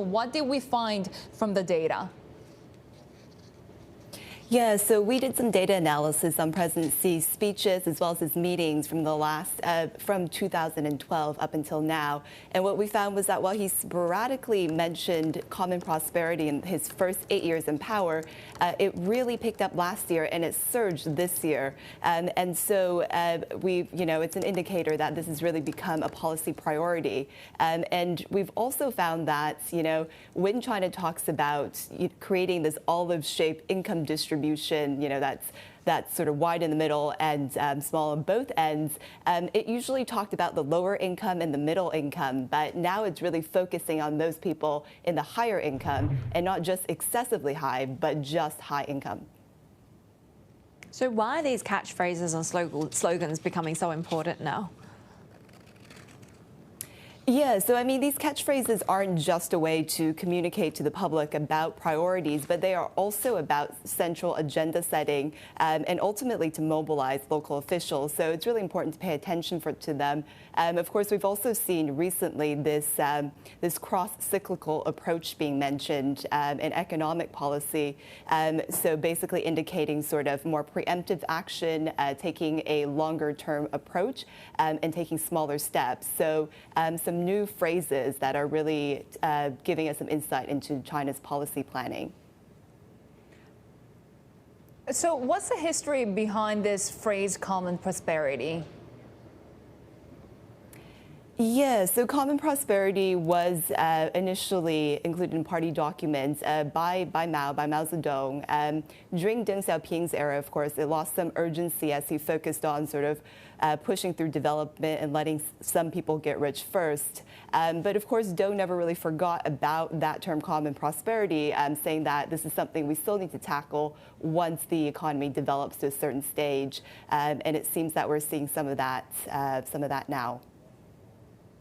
What did we find from the data? Yeah, so we did some data analysis on President Xi's speeches as well as his meetings from from 2012 up until now. And what we found was that while he sporadically mentioned common prosperity in his first 8 years in power, it really picked up last year and it surged this year. And so it's an indicator that this has really become a policy priority. And we've also found that, when China talks about creating this olive-shaped income distribution, that's sort of wide in the middle and small on both ends. It usually talked about the lower income and the middle income, but now it's really focusing on those people in the higher income and not just excessively high, but just high income. So why are these catchphrases and slogans becoming so important now? Yeah, so these catchphrases aren't just a way to communicate to the public about priorities, but they are also about central agenda setting and ultimately to mobilize local officials. So it's really important to pay attention to them. Of course, we've also seen recently this cross-cyclical approach being mentioned in economic policy. So basically indicating sort of more preemptive action, taking a longer-term approach and taking smaller steps. So some new phrases that are really giving us some insight into China's policy planning. So what's the history behind this phrase, common prosperity? Yeah, so common prosperity was initially included in party documents by Mao Zedong. During Deng Xiaoping's era, of course, it lost some urgency as he focused on sort of pushing through development and letting some people get rich first. But of course, Deng never really forgot about that term common prosperity, saying that this is something we still need to tackle once the economy develops to a certain stage. And it seems that we're seeing some of that now.